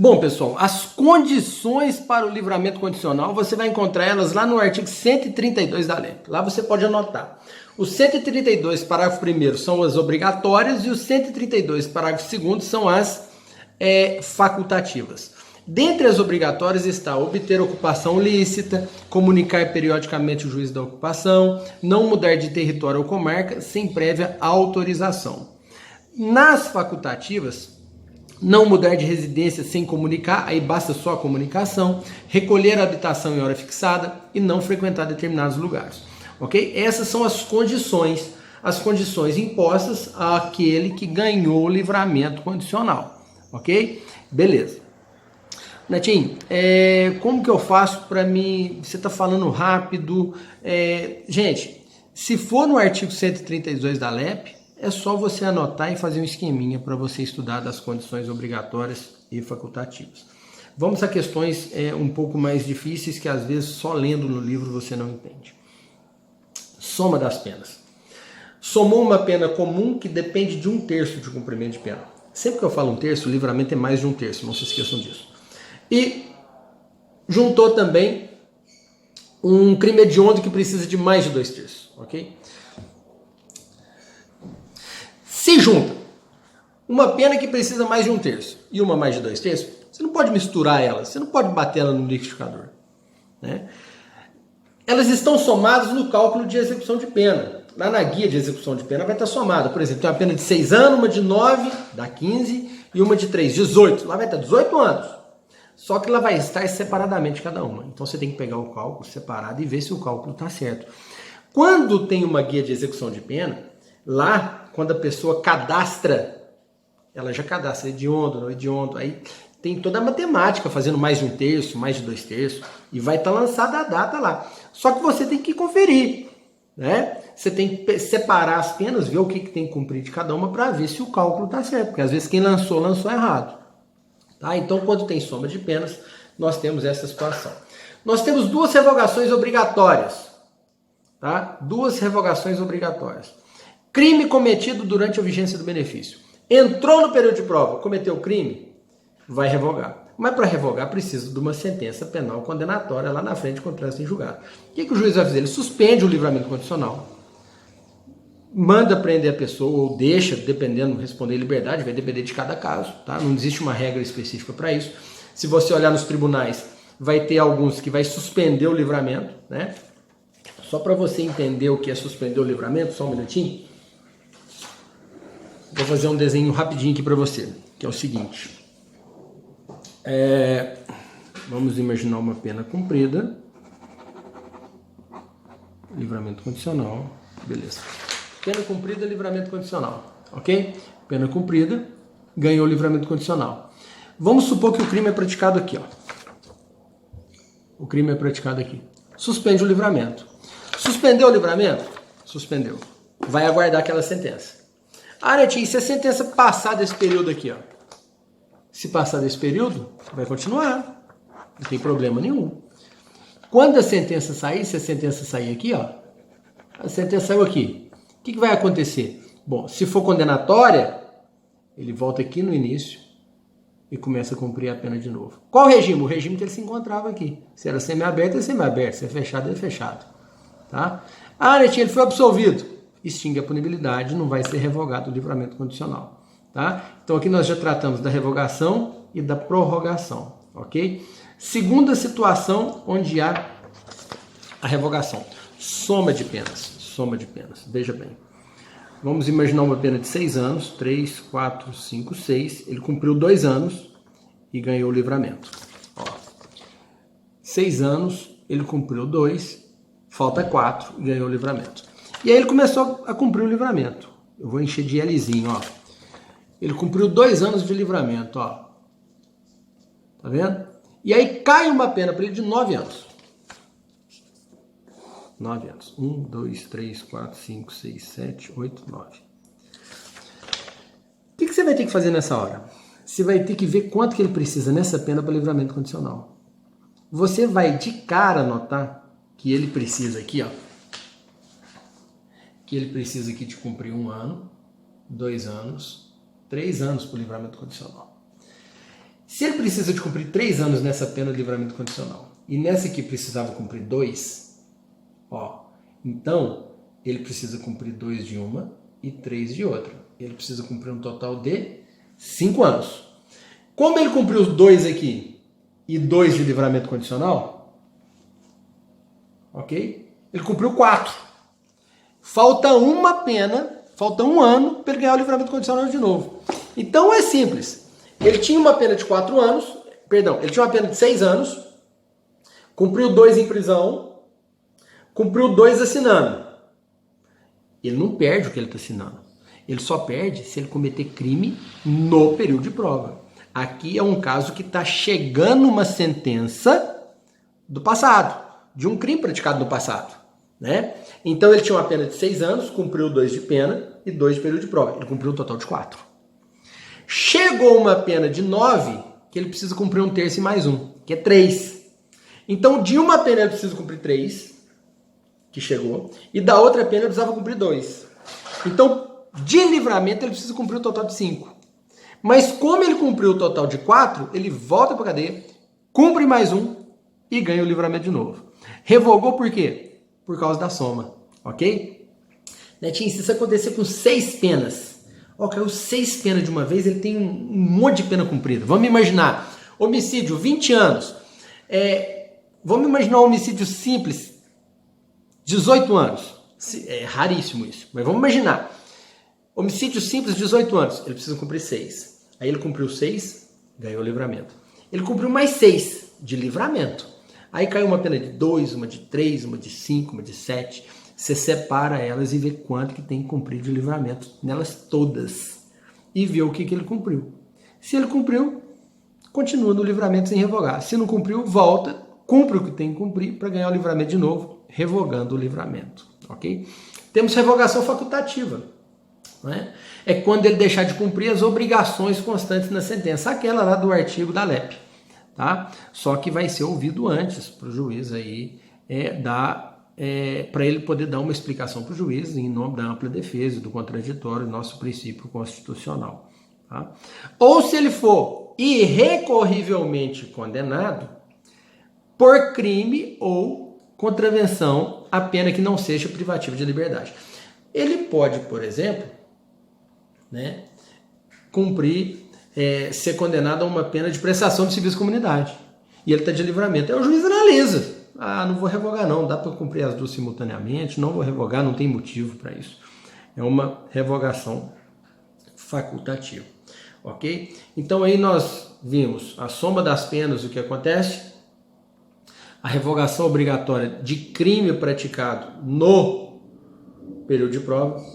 Bom, pessoal, as condições para o livramento condicional, você vai encontrar elas lá no artigo 132 da LEP. Lá você pode anotar. O 132, parágrafo 1º, são as obrigatórias e o 132, parágrafo 2º, são as facultativas. Dentre as obrigatórias está obter ocupação lícita, comunicar periodicamente o juiz da ocupação, não mudar de território ou comarca sem prévia autorização. Nas facultativas, não mudar de residência sem comunicar, aí basta só a comunicação, recolher a habitação em hora fixada e não frequentar determinados lugares. Ok? Essas são as condições impostas àquele que ganhou o livramento condicional. Ok? Beleza. Netinho, como que eu faço para mim? Você está falando rápido. Gente, se for no artigo 132 da LEP, é só você anotar e fazer um esqueminha para você estudar das condições obrigatórias e facultativas. Vamos a questões um pouco mais difíceis que às vezes só lendo no livro você não entende. Soma das penas. Somou uma pena comum que depende de 1/3 de cumprimento de pena. Sempre que eu falo 1/3, o livramento é mais de 1/3, não se esqueçam disso. E juntou também um crime hediondo que precisa de mais de 2/3, ok? Se junta uma pena que precisa mais de 1/3 e uma mais de 2/3, você não pode misturar elas, você não pode bater ela no liquidificador, né? Elas estão somadas no cálculo de execução de pena. Lá na guia de execução de pena vai estar somada. Por exemplo, tem uma pena de 6 anos, uma de 9, dá 15, e uma de 3, 18. Lá vai estar 18 anos. Só que ela vai estar separadamente cada uma. Então você tem que pegar o cálculo separado e ver se o cálculo está certo. Quando tem uma guia de execução de pena, lá, quando a pessoa cadastra, ela já cadastra hediondo, não hediondo, aí tem toda a matemática, fazendo mais de 1/3, mais de 2/3, e vai estar lançada a data lá. Só que você tem que conferir, né? Você tem que separar as penas, ver o que tem que cumprir de cada uma para ver se o cálculo está certo, porque às vezes quem lançou errado. Tá? Então, quando tem soma de penas, nós temos essa situação. Nós temos 2 revogações obrigatórias. Tá? 2 revogações obrigatórias. Crime cometido durante a vigência do benefício. Entrou no período de prova, cometeu o crime, vai revogar. Mas para revogar precisa de uma sentença penal condenatória lá na frente com trânsito em julgado. O que o juiz vai fazer? Ele suspende o livramento condicional, manda prender a pessoa ou deixa, dependendo, responder em liberdade, vai depender de cada caso, tá? Não existe uma regra específica para isso. Se você olhar nos tribunais, vai ter alguns que vai suspender o livramento, né? Só para você entender o que é suspender o livramento, só um minutinho. Vou fazer um desenho rapidinho aqui para você, que é o seguinte. Vamos imaginar uma pena cumprida, livramento condicional, beleza. Pena cumprida, livramento condicional, ok? Pena cumprida, ganhou o livramento condicional. Vamos supor que o crime é praticado aqui, ó. O crime é praticado aqui. Suspende o livramento. Suspendeu o livramento? Suspendeu. Vai aguardar aquela sentença. Netinho, se a sentença passar desse período aqui, ó. Se passar desse período, vai continuar. Não tem problema nenhum. Quando a sentença sair, se a sentença sair aqui, ó. A sentença saiu aqui. O que vai acontecer? Bom, se for condenatória, ele volta aqui no início e começa a cumprir a pena de novo. Qual o regime? O regime que ele se encontrava aqui. Se era semiaberto, é semiaberto. Se é fechado, é fechado. Tá? Netinho, ele foi absolvido. Extingue a punibilidade, não vai ser revogado o livramento condicional. Tá? Então aqui nós já tratamos da revogação e da prorrogação. Ok? Segunda situação onde há a revogação. Soma de penas. Soma de penas. Veja bem. Vamos imaginar uma pena de 6 anos. 3, 4, 5, 6. Ele cumpriu 2 anos e ganhou o livramento. 6 anos, ele cumpriu 2, falta 4 e ganhou o livramento. E aí ele começou a cumprir o livramento. Eu vou encher de Lzinho, ó. Ele cumpriu 2 anos de livramento, ó. Tá vendo? E aí cai uma pena para ele de 9 anos. 9 anos. 1, 2, 3, 4, 5, 6, 7, 8, 9. O que você vai ter que fazer nessa hora? Você vai ter que ver quanto que ele precisa nessa pena para livramento condicional. Você vai de cara notar que ele precisa aqui, ó. Que ele precisa aqui de cumprir 1 ano, 2 anos, 3 anos para o livramento condicional. Se ele precisa de cumprir 3 anos nessa pena de livramento condicional, e nessa aqui precisava cumprir 2, ó, então ele precisa cumprir 2 de uma e 3 de outra. Ele precisa cumprir um total de 5 anos. Como ele cumpriu os 2 aqui e 2 de livramento condicional, ok? Ele cumpriu 4. Falta uma pena, falta 1 ano para ele ganhar o livramento condicional de novo. Então é simples. Ele tinha uma pena de 4 anos, perdão, ele tinha uma pena de 6 anos, cumpriu 2 em prisão, cumpriu 2 assinando. Ele não perde o que ele está assinando. Ele só perde se ele cometer crime no período de prova. Aqui é um caso que está chegando uma sentença do passado, de um crime praticado no passado, né? Então ele tinha uma pena de 6 anos, cumpriu 2 de pena e 2 de período de prova. Ele cumpriu um total de 4. Chegou uma pena de 9, que ele precisa cumprir 1/3 e mais 1, que é 3. Então, de uma pena ele precisa cumprir 3, que chegou, e da outra pena ele precisava cumprir 2. Então, de livramento ele precisa cumprir o total de 5. Mas como ele cumpriu o total de 4, ele volta para a cadeia, cumpre mais 1 e ganha o livramento de novo. Revogou por quê? Por causa da soma, ok? Netinho, se isso acontecer com 6 penas, ó, caiu 6 penas de uma vez, ele tem um monte de pena cumprida. Vamos imaginar, homicídio, 20 anos. Vamos imaginar um homicídio simples, 18 anos. É raríssimo isso, mas vamos imaginar. Homicídio simples, 18 anos. Ele precisa cumprir 6. Aí ele cumpriu 6, ganhou o livramento. Ele cumpriu mais 6 de livramento. Aí caiu uma pena de 2, uma de 3, uma de 5, uma de 7. Você separa elas e vê quanto que tem que cumprir de livramento nelas todas. E vê o que ele cumpriu. Se ele cumpriu, continua no livramento sem revogar. Se não cumpriu, volta, cumpre o que tem que cumprir para ganhar o livramento de novo, revogando o livramento. Ok? Temos revogação facultativa. Não é? É quando ele deixar de cumprir as obrigações constantes na sentença. Aquela lá do artigo da LEP. Tá? Só que vai ser ouvido antes para o juiz aí para ele poder dar uma explicação para o juiz em nome da ampla defesa e do contraditório, nosso princípio constitucional. Tá? Ou se ele for irrecorrivelmente condenado por crime ou contravenção a pena que não seja privativa de liberdade. Ele pode, por exemplo, né, ser condenado a uma pena de prestação de serviço à comunidade. E ele está de livramento. Aí o juiz analisa. Não vou revogar não, dá para cumprir as duas simultaneamente, não vou revogar, não tem motivo para isso. É uma revogação facultativa. Ok? Então aí nós vimos a soma das penas, o que acontece, a revogação obrigatória de crime praticado no período de prova.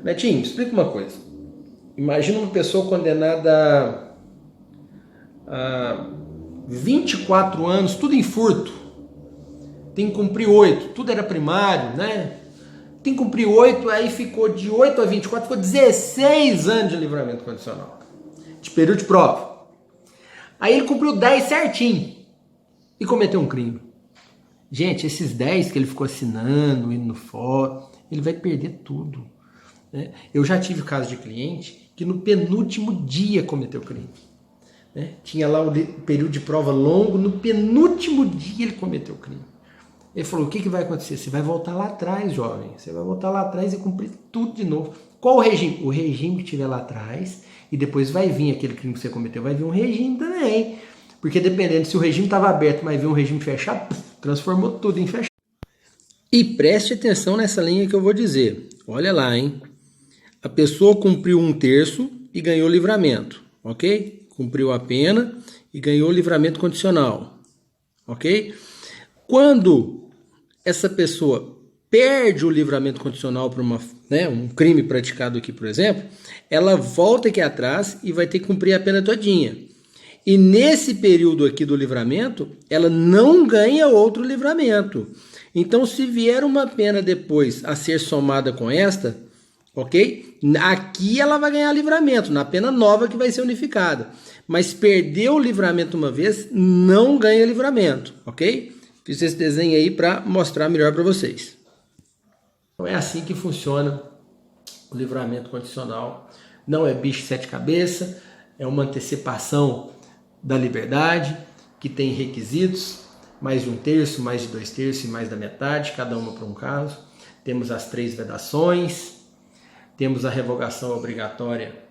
Netinho, explica uma coisa. Imagina uma pessoa condenada a 24 anos, tudo em furto. Tem que cumprir 8, tudo era primário, né? Tem que cumprir 8, aí ficou de 8 a 24, ficou 16 anos de livramento condicional, de período de prova. Aí ele cumpriu 10 certinho e cometeu um crime. Gente, esses 10 que ele ficou assinando, indo no fórum, ele vai perder tudo. Né? Eu já tive caso de cliente que no penúltimo dia cometeu crime. Né? Tinha lá o período de prova longo, no penúltimo dia ele cometeu crime. Ele falou, o que vai acontecer? Você vai voltar lá atrás, jovem. Você vai voltar lá atrás e cumprir tudo de novo. Qual o regime? O regime que tiver lá atrás, e depois vai vir aquele crime que você cometeu, vai vir um regime também. Porque dependendo, se o regime estava aberto, mas vir um regime fechado, transformou tudo em fechado. E preste atenção nessa linha que eu vou dizer. Olha lá, hein? A pessoa cumpriu 1/3 e ganhou livramento, ok? Cumpriu a pena e ganhou livramento condicional, ok? Quando essa pessoa perde o livramento condicional por um crime praticado aqui, por exemplo, ela volta aqui atrás e vai ter que cumprir a pena todinha. E nesse período aqui do livramento, ela não ganha outro livramento. Então, se vier uma pena depois a ser somada com esta, ok? Aqui ela vai ganhar livramento, na pena nova que vai ser unificada. Mas perdeu o livramento uma vez, não ganha livramento, ok? Fiz esse desenho aí para mostrar melhor para vocês. Então é assim que funciona o livramento condicional. Não é bicho de 7 cabeças, é uma antecipação da liberdade, que tem requisitos, mais de 1/3, mais de 2/3 e mais da metade, cada uma para um caso. Temos as 3 vedações, temos a revogação obrigatória,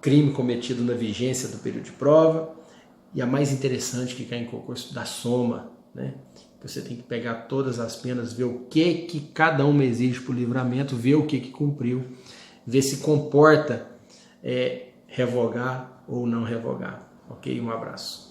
crime cometido na vigência do período de prova, e a mais interessante que cai em concurso da soma, né? Você tem que pegar todas as penas, ver o que cada uma exige para o livramento, ver o que cumpriu, ver se comporta revogar ou não revogar. Ok? Um abraço.